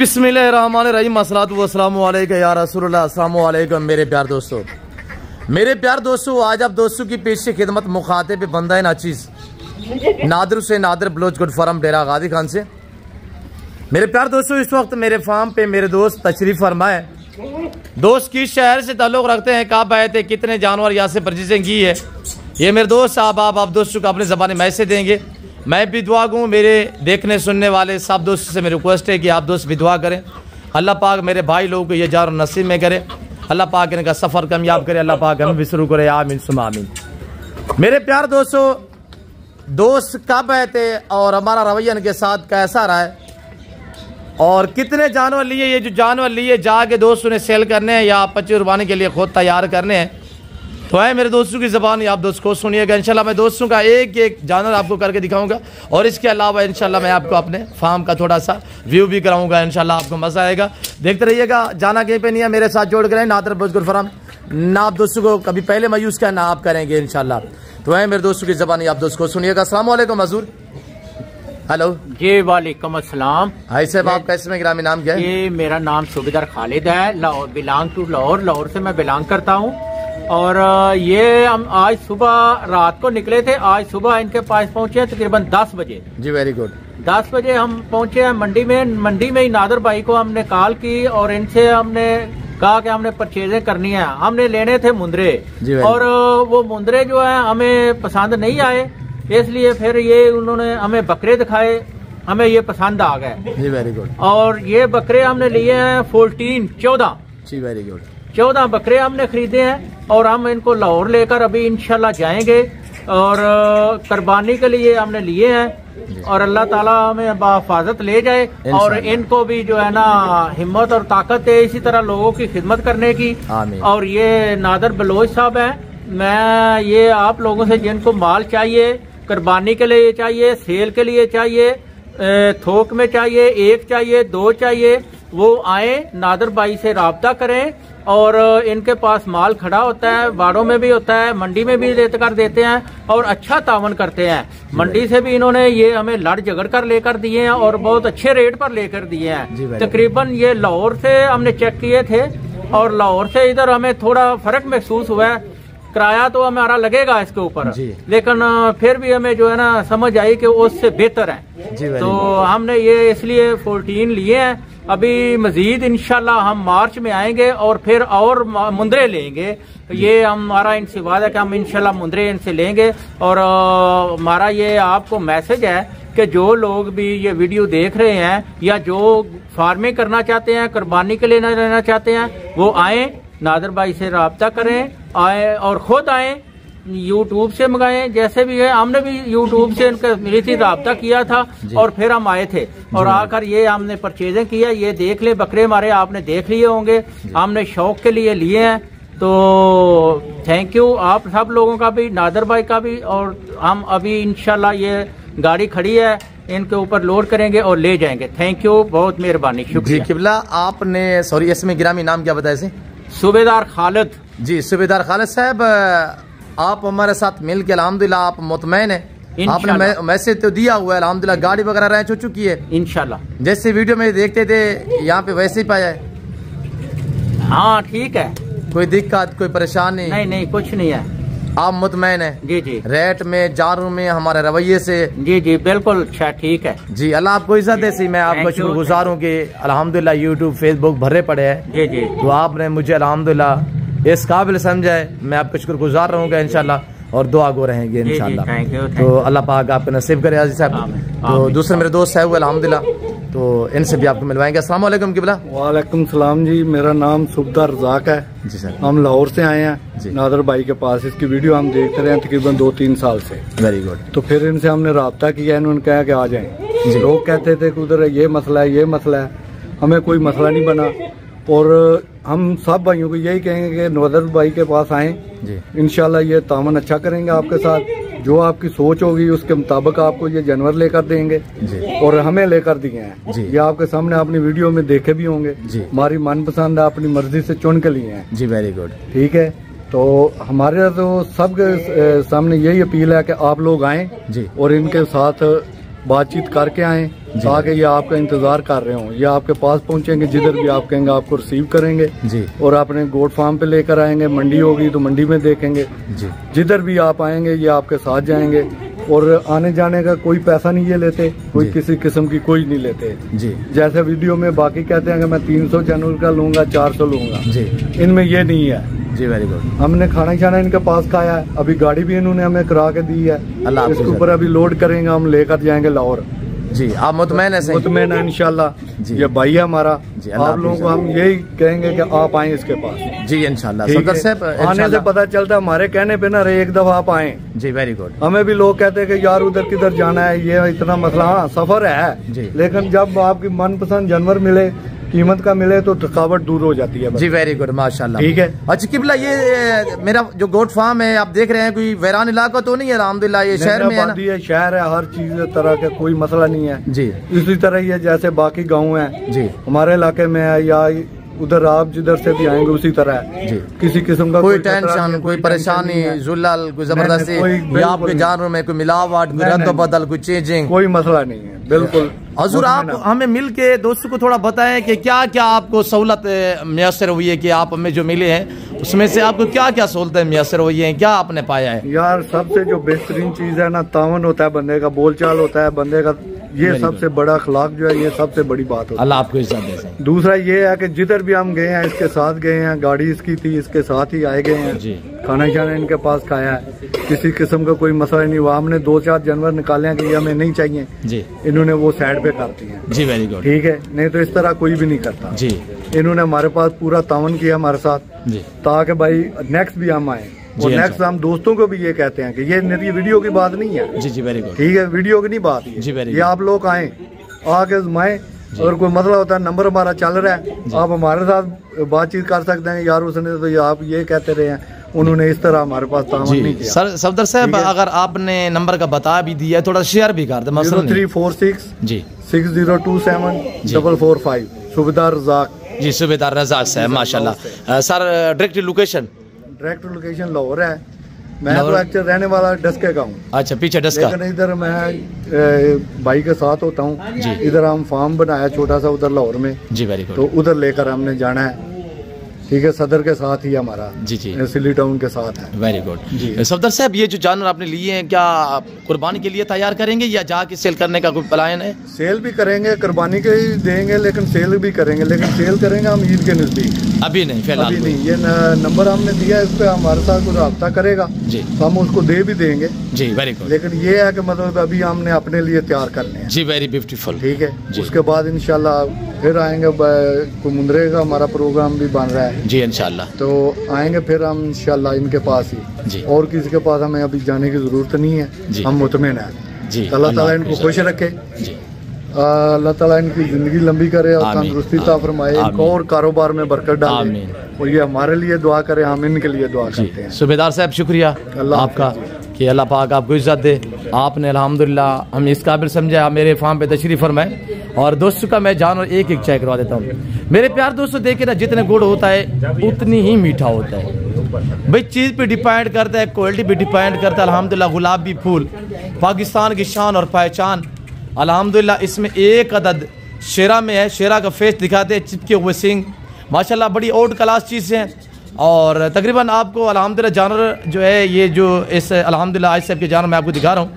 बिस्मिल्लाहिर्रहमानिर्रहीम अस्सलातु वस्सलामु अलैका या रसूलुल्लाह। अस्सलामु अलैकुम मेरे प्यार दोस्तों। आज आप दोस्तों की पेश से खिदमत मुखातिब बंदा नाचीज नादर से नादर ब्लोच गुड फॉरम डेरा गाजी खान से। मेरे प्यार दोस्तों, इस वक्त मेरे फार्म पे मेरे दोस्त तशरीफ फरमाए। दोस्त किस शहर से ताल्लुक़ रखते हैं, कहाँ आए थे, कितने जानवर यहाँ से परचेजिंग की है, ये मेरे दोस्त साहब आप दोस्तों को अपने ज़बानी मैसेज देंगे। मैं भी दुआ दूँ, मेरे देखने सुनने वाले सब दोस्तों से मेरी रिक्वेस्ट है कि आप दोस्त भी दुआ करें। अल्लाह पाक मेरे भाई लोगों को ये जार नसीब में करे, अल्लाह पाक इनका सफ़र कामयाब करे, अल्लाह पाक हमें भी शुरू करे, आमीन सुम्मा आमीन। मेरे प्यार दोस्तों, दोस्त कब आए थे और हमारा रवैया इनके साथ कैसा रहा है और कितने जानवर लिए, ये जो जानवर लिए जाके दोस्तों ने सेल करने हैं या पच्ची कुर्बानी के लिए खुद तैयार करने हैं, तो है मेरे दोस्तों की ज़बान आप दोस्त को सुनिएगा। इंशाल्लाह मैं दोस्तों का एक एक जानवर आपको करके दिखाऊंगा और इसके अलावा इंशाल्लाह मैं आपको अपने फार्म का थोड़ा सा व्यू भी कराऊंगा। इंशाल्लाह आपको मज़ा आएगा, देखते रहिएगा। जाना कहीं पे नहीं है, मेरे साथ जोड़ कर नादर बुजुर्ग फराम ना आप दोस्तों को कभी पहले मायूस का ना आप करेंगे इंशाल्लाह। तो है मेरे दोस्तों की ज़बान आप दोस्त को सुनिएगा। अस्सलाम वालेकुम हजूर। हेलो जी, वालेकुम अस्सलाम। हाय साहब, आप कैसे में ग्रामीण नाम क्या है? ये मेरा नाम सूबेदार खालिद है, लाहौर बिलोंग टू लाहौर से मैं बिलोंग करता हूँ। और ये हम आज सुबह रात को निकले थे, आज सुबह इनके पास पहुँचे तकरीबन 10 बजे। जी वेरी गुड। 10 बजे हम पहुँचे हैं मंडी में। मंडी में ही नादर भाई को हमने कॉल की और इनसे हमने कहा कि हमने परचेजें करनी है। हमने लेने थे मुंदरे और वो मुंदरे जो है हमें पसंद नहीं आए, इसलिए फिर ये उन्होंने हमें बकरे दिखाए, हमें ये पसंद आ गए। जी वेरी गुड। और ये बकरे हमने लिए हैं 14 जी वेरी गुड। 14 बकरे हमने खरीदे हैं और हम इनको लाहौर लेकर अभी इंशाल्लाह जाएंगे और कुर्बानी के लिए हमने लिए हैं और अल्लाह ताला हमें बाहिफाजत ले जाए और इनको भी जो है ना हिम्मत और ताकत है इसी तरह लोगों की खिदमत करने की। और ये नादर बलोच साहब हैं, मैं ये आप लोगों से जिनको माल चाहिए, कुर्बानी के लिए चाहिए, सेल के लिए चाहिए, थोक में चाहिए, एक चाहिए, 2 चाहिए, वो आए नादर भाई से राब्ता करें। और इनके पास माल खड़ा होता है, बाड़ों में भी होता है, मंडी में भी लेकर देते हैं और अच्छा तावन करते हैं। मंडी से भी इन्होंने ये हमें लड़ झगड़ कर लेकर दिए हैं और बहुत अच्छे रेट पर लेकर दिए हैं। तकरीबन ये लाहौर से हमने चेक किए थे और लाहौर से इधर हमें थोड़ा फर्क महसूस हुआ है। किराया तो हमारा लगेगा इसके ऊपर, लेकिन फिर भी हमें जो है ना समझ आई कि उससे बेहतर है, तो हमने ये इसलिए 14 लिए हैं। अभी मजीद इंशाल्लाह हम मार्च में आएंगे और फिर और मुंदरे लेंगे। ये हमारा इनसे वादा है कि हम इंशाल्लाह मुंदरे इनसे लेंगे। और हमारा ये आपको मैसेज है कि जो लोग भी ये वीडियो देख रहे हैं या जो फार्मिंग करना चाहते हैं, कुर्बानी के लिए लेना चाहते हैं, वो आए नादर भाई से राब्ता करें, आए और खुद आए, यूट्यूब से मंगाएं। जैसे भी है, हमने भी यूट्यूब से इनका मिली थी, राब्ता किया था और फिर हम आए थे और आकर ये हमने परचेजिंग किया। ये देख ले बकरे हमारे आपने देख लिए होंगे, हमने शौक के लिए लिए हैं। तो थैंक यू आप सब लोगों का भी, नादर भाई का भी। और हम अभी इंशाल्लाह ये गाड़ी खड़ी है, इनके ऊपर लोड करेंगे और ले जाएंगे। थैंक यू, बहुत मेहरबानी, शुक्रिया। किबला आपने सॉरी इसमें ग्रामीण नाम क्या बताया? सूबेदार खालिद। जी सूबेदार खालिद साहब, आप हमारे साथ मिल के अल्हम्दुलिल्लाह आप मुतमैन है, आपने मैसेज तो दिया हुआ है अल्हम्दुलिल्लाह, गाड़ी वगैरह रैंच हो चुकी है इंशाल्लाह, जैसे वीडियो में देखते थे यहाँ पे वैसे ही पाया है। हाँ ठीक है, कोई दिक्कत कोई परेशानी नहीं, कुछ नहीं है, आप मुतमैन है? जी रेट में, जारू में, हमारे रवैये से? जी बिल्कुल अच्छा ठीक है जी। अल्लाह आपको इज्जत दे। सी मैं आपका शुक्रगुजार हूँ कि अल्हम्दुलिल्लाह यूट्यूब फेसबुक भरे पड़े हैं। जी तो आपने मुझे अल्हम्दुलिल्लाह इस काबिल समझा है, मैं आपका शुक्रगुजार रहूंगा इंशाल्लाह और दुआ गो रहेंगे इंशाल्लाह। तो अल्लाह पाक आपको नसीब करे आज़िज़ साहब। तो दूसरे मेरे दोस्त है वो अल्हम्दुलिल्लाह, तो इनसे भी आपको मिलवाएंगे। अस्सलाम वालेकुम किबला। वालेकुम सलाम जी, मेरा नाम सूबेदार रज़ाक है जी सर। हम लाहौर से आए हैं नादर भाई के पास। इसकी वीडियो हम देखते रहे हैं तकरीबन 2-3 साल से। Very good. तो फिर इनसे हमने राब्ता किया, इन्होंने कहा कि आ जाएं। लोग कहते थे कि उधर ये मसला है, ये मसला है, हमें कोई मसला नहीं बना। और हम सब भाइयों को यही कहेंगे कि नादर भाई के पास आएँ, इंशाल्लाह ये तामन अच्छा करेंगे आपके साथ। जो आपकी सोच होगी उसके मुताबिक आपको ये जानवर लेकर देंगे और हमें लेकर दिए हैं। ये आपके सामने अपनी वीडियो में देखे भी होंगे। हमारी मनपसंद है, अपनी मर्जी से चुन के लिए हैं। जी वेरी गुड, ठीक है। तो हमारे तो सबके सामने यही अपील है कि आप लोग आएं और इनके साथ बातचीत करके आएं ताकि ये आपका इंतजार कर रहे हो। ये आपके पास पहुंचेंगे, जिधर भी आप कहेंगे आपको रिसीव करेंगे जी। और अपने गोट फार्म पे लेकर आएंगे, मंडी होगी तो मंडी में देखेंगे जी। जिधर भी आप आएंगे ये आपके साथ जाएंगे। और आने जाने का कोई पैसा नहीं ये लेते, कोई किसी किस्म की कोई नहीं लेते जी। जैसे वीडियो में बाकी कहते हैं कि मैं 300 चैनल का लूंगा, 400 लूंगा जी, इनमें ये नहीं है जी। Very good. हमने खाना खाना इनके पास खाया है, अभी गाड़ी भी इन्होंने हमें करा के दी है, इसके ऊपर अभी लोड करेंगे, हम लेकर जाएंगे लाहौर जी। आप मुतमैन है? मुतमैन है इंशाल्लाह जी। ये भाई है हमारा जी। आप लोगों को हम यही कहेंगे कि आप आए इसके पास जी इंशाल्लाह। सफदर साहब आने से पता चलता है, हमारे कहने पे ना एक दफा आप आए जी। Very good. हमें भी लोग कहते हैं कि यार उधर किधर जाना है, ये इतना मसला, हाँ सफर है जी। लेकिन जब आपकी मनपसंद जानवर मिले, कीमत का मिले तो थकावट दूर हो जाती है जी। वेरी गुड माशाल्लाह। ठीक है। अच्छा किबला, ये मेरा जो गोट फार्म है आप देख रहे हैं, कोई वैरान इलाका तो नहीं है? अल्हम्दुलिल्लाह ये शहर में है ना? शहर है, हर चीज तरह का कोई मसला नहीं है जी। इसी तरह ये जैसे बाकी गाँव है जी, हमारे इलाके में है, या उधर आप जिधर से भी आएंगे उसी तरह है जी। किसी किस्म का कोई टेंशन, कोई परेशानी, जुल्लल, कोई जबरदस्ती, आपके जानवर में कोई मिलावट, कोई रद्द बदल, कोई चेंजिंग, कोई मसला नहीं है बिल्कुल। हजूर आप हमें मिल के दोस्तों को थोड़ा बताएं कि क्या क्या आपको सहूलत मैसर हुई है, कि आप हमें जो मिले हैं उसमें से आपको क्या क्या सहूलतें मैसर हुई हैं, क्या आपने पाया है? यार सबसे जो बेहतरीन चीज है ना, तावन होता है बंदे का, बोलचाल होता है बंदे का, ये सबसे बड़ा अखलाक जो है, ये सबसे बड़ी बात होती है। अल्लाह आपको इज्जत दे। दूसरा ये है कि जिधर भी हम गए हैं इसके साथ गए हैं, गाड़ी इसकी थी, इसके साथ ही आए गए हैं जी। खाना खाना इनके पास खाया है, किसी किस्म का कोई मसला नहीं हुआ। हमने 2-4 जानवर निकाले हैं कि ये हमें नहीं चाहिए जी, इन्होंने वो साइड पे कर दिए जी। Very good. ठीक है, नहीं तो इस तरह कोई भी नहीं करता जी। इन्होंने हमारे पास पूरा तावन किया हमारे साथ जी, ताकि भाई नेक्स्ट भी हम आए। और नेक्स्ट हम दोस्तों को भी ये कहते हैं कि ये मेरी वीडियो की बात नहीं है जी जी। Very good. ठीक है, वीडियो की नहीं बात है जी। ये आप लोग आए, आके आजमाएं, अगर कोई मसला होता है नंबर हमारा चल रहा है, आप हमारे साथ बातचीत कर सकते हैं। यार उसने तो आप ये कहते रहे हैं, उन्होंने इस तरह हमारे पास तावन नहीं किया। सर सफदर साहब अगर आपने नंबर का बता भी दिया है, थोड़ा शेयर भी कर दे। 0346 जी 6027 445 सूबेदार रज़ाक जी। सूबेदार रज़ाक साहब माशाल्लाह। सर डायरेक्ट लोकेशन लाहौर है। मैं तो एक्चुअली रहने वाला डस्के का हूँ। अच्छा, पीछे डस्का। लेकिन इधर मैं भाई के साथ होता हूँ जी। इधर हम फार्म बनाया छोटा सा उधर लाहौर में जी। Very good. तो उधर लेकर हमने जाना है, ठीक है, सदर के साथ ही हमारा जी जी, सिली टाउन के साथ है। वेरी गुड जी। सफदर साहब ये जो जानवर आपने लिए हैं, क्या कुर्बानी के लिए तैयार करेंगे या जाके सेल करने का कोई प्लान है? सेल भी करेंगे, कुर्बानी के ही देंगे, लेकिन सेल भी करेंगे, लेकिन सेल करेंगे हम ईद के नजदीक, अभी नहीं फिलहाल नहीं। ये नंबर हमने दिया है, इस पे हमारे साथ कोई रब्ता करेगा जी, तो हम उसको दे भी देंगे जी। Very good. लेकिन ये है कि मतलब अभी हमने अपने लिए तैयार करने हैं जी। Very beautiful. ठीक है, उसके बाद इंशाल्लाह फिर आएंगे, मुंद्रे का हमारा प्रोग्राम भी बन रहा है जी इंशाल्लाह, तो आएंगे फिर हम इंशाल्लाह इनके पास ही जी। और किसी के पास हमें अभी जाने की जरूरत नहीं है जी, हम मुतमईन हैं जी। अल्लाह ताला इनको खुश रखे जी, अल्लाह ताला इनकी जिंदगी लंबी करे और तंदुरुस्ती अता फरमाए, इनको और कारोबार में बरकत डाले, और ये हमारे लिए दुआ करे, हम इनके लिए दुआ करते हैं। सूबेदार साहब शुक्रिया आपका कि अल्लाह पाक आपको इज्जत दे। आपने अल्हम्दुलिल्लाह हम इस काबिल समझा, मेरे फार्म पे तशरीफ फरमाए। और दोस्तों का मैं जानवर एक एक चेक करवा देता हूँ। मेरे प्यार दोस्तों देखे ना, जितने गुड़ होता है उतनी ही मीठा होता है भाई। चीज़ पे डिपेंड करता है, क्वालिटी पे डिपेंड करता है। अल्हम्दुलिल्लाह गुलाबी फूल पाकिस्तान की शान और पहचान। अल्हम्दुलिल्लाह इसमें एक अदद शेरा में है, शेरा का फेस दिखाते हैं, चिपके हुए सिंग, माशाल्लाह बड़ी आउट क्लास चीज़ है। और तकरीबन आपको अल्हम्दुलिल्लाह जानवर जो है, ये जो इस अल्हम्दुलिल्लाह आज के जानवर मैं आपको दिखा रहा हूँ,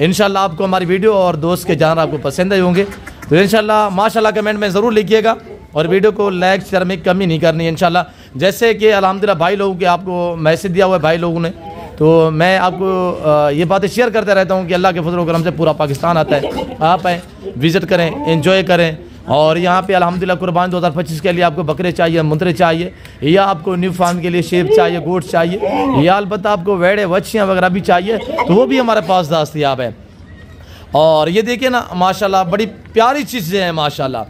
इंशाल्लाह आपको हमारी वीडियो और दोस्त के जानवर आपको पसंद आए होंगे। तो इंशाल्लाह माशाल्लाह कमेंट में ज़रूर लिखिएगा, और वीडियो को लाइक शेयर में कमी नहीं करनी है इंशाल्लाह। जैसे कि अल्हम्दुलिल्लाह भाई लोगों के आपको मैसेज दिया हुआ है भाई लोगों ने, तो मैं आपको ये बातें शेयर करता रहता हूँ कि अल्लाह के फजल करम से पूरा पाकिस्तान आता है। आप आएँ, विज़िट करें, एंजॉय करें। और यहाँ पे अल्हम्दुलिल्लाह कुर्बान 2025 के लिए आपको बकरे चाहिए, मुंद्रे चाहिए, या आपको न्यू फार्म के लिए शेप चाहिए, गोट चाहिए, या अलबत्ता आपको वेड़े वच्छियाँ वगैरह भी चाहिए, तो वो भी हमारे पास दस्तयाब है। और ये देखिए ना माशाल्लाह बड़ी प्यारी चीज़ें हैं माशाल्लाह।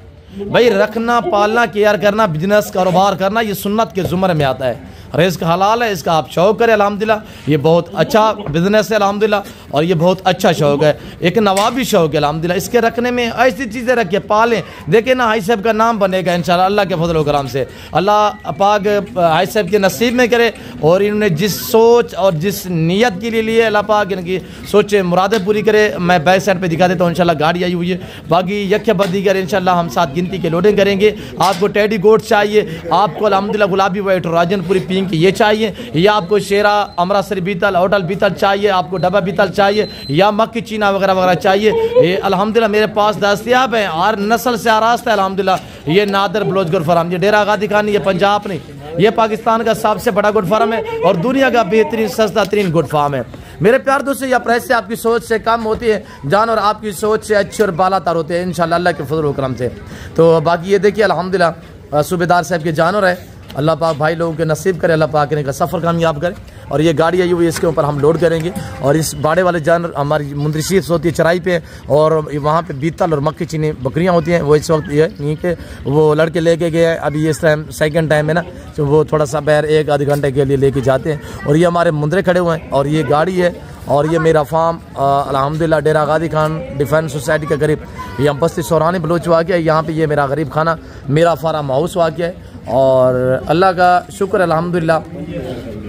भाई रखना, पालना, केयर करना, बिजनेस कारोबार करना, ये सुन्नत के ज़ुमर में आता है। रिस्क हलाल है, इसका आप शौक़ करें अल्हम्दुलिल्लाह। ये बहुत अच्छा बिज़नेस है अल्हम्दुलिल्लाह और ये बहुत अच्छा शौक़ है, एक नवाबी शौक़ है अल्हम्दुलिल्लाह। इसके रखने में ऐसी चीज़ें रखिए, पालें, देखें ना हाई साहब का नाम बनेगा इंशाल्लाह अल्लाह के फजल व करम से। अल्लाह पाक हाई साहब के नसीब में करे और इन्होंने जिस सोच और जिस नीयत के लिए लिए अल्लाह पाक इनकी सोचे मुरादें पूरी करे। मैं बैक साइड पे दिखा देता हूँ इंशाल्लाह गाड़ी आई हुई है, बाकी यक्या बदी कर इंशाल्लाह हम 7 गिनती के लोडिंग करेंगे। आपको टेडी गोट चाहिए, आपको अल्हम्दुलिल्लाह गुलाबी वाइट राजन पूरी पिंक ये चाहिए, या आपको शेरा अमृतसर बीतल होटल बीतल चाहिए, आपको डब्बा बीतल चाहिए, या मक्की चीना वगैरह वगैरह चाहिए, ये अल्हम्दुलिल्लाह मेरे पास दस्तियाब है। हर नस्ल से आरास्त है अल्हम्दुलिल्लाह। ये नादर ब्लोच गुड फार्म, ये डेरा गादी खान, ये पंजाब नहीं, ये पाकिस्तान का सबसे बड़ा गुड फार्म है और दुनिया का बेहतरीन सस्ता तरीन गुड फार्म है। मेरे प्यार दोस्तों, यह प्राइस से आपकी सोच से कम होती है जान और आपकी सोच से अच्छे और बालातर होते हैं इंशाल्लाह अल्लाह के फजल व करम से। तो बाकी ये देखिए अल्हम्दुलिल्लाह सूबेदार साहब के जानवर है, अल्लाह पाक भाई लोगों के नसीब करे, अल्लाह पाक इनका सफ़र कामयाब करे। और ये गाड़ी आई हुई है, इसके ऊपर हम लोड करेंगे और इस बाड़े वाले जानवर हमारी मुंदरशीफ होती है चराई पे, और वहाँ पे बीतल और मक्की चीनी बकरियाँ होती हैं। वो इस वक्त ये नहीं कि वो लड़के लेके गए, अभी इस टाइम सेकंड टाइम है ना, तो वो थोड़ा सा बैर 1-आधे घंटे के लिए लेके जाते हैं। और ये हमारे मुंदरे खड़े हुए हैं और ये गाड़ी है और ये मेरा फार्म अल्हम्दुलिल्लाह डेरा गादी खान डिफेंस सोसाइटी के करीब, ये हम बस्ती सौरानी बलोच वाक़ है। यहाँ पे ये मेरा गरीब खाना मेरा फार्म हाउस वाक़ है और अल्लाह का शुक्र अल्हम्दुलिल्लाह।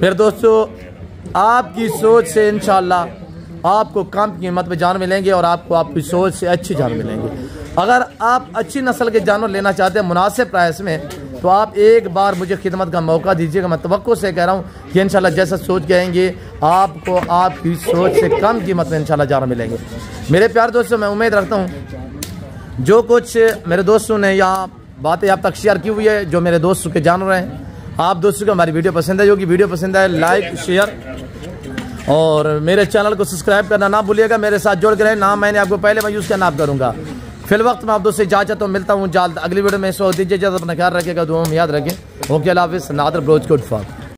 फिर दोस्तों, आपकी सोच से इंशाल्लाह आपको कम कीमत में जानवर मिलेंगे और आपको आपकी सोच से अच्छी जानवर मिलेंगे। अगर आप अच्छी नस्ल के जानवर लेना चाहते हैं मुनासिब प्राइस में, तो आप एक बार मुझे खिदमत का मौका दीजिएगा। मैं तवक्को से कह रहा हूँ कि इंशाल्लाह जैसा सोच कहेंगे आपको आपकी सोच से कम कीमत में इंशाल्लाह जानवर मिलेंगे। मेरे प्यार दोस्तों, मैं उम्मीद रखता हूँ जो कुछ मेरे दोस्तों ने यहाँ बातें आप तक शेयर की हुई है, जो मेरे दोस्तों के जानवर हैं, आप दोस्तों को हमारी वीडियो पसंद है, जो कि वीडियो पसंद है लाइक शेयर और मेरे चैनल को सब्सक्राइब करना ना भूलिएगा। मेरे साथ जुड़ के रहें, नाम मैंने आपको पहले मैं यूज़ करना आप करूँगा। फिल वक्त मैं आप दोस्तों इजाज़त तो मिलता हूँ जल्द अगली वीडियो में। सो दीजिए इजाज़त, अपना ख्याल रखिएगा, दुआ में याद रखें। ओके, अल्लाह हाफ़िज़। Nadir Baloch good farm.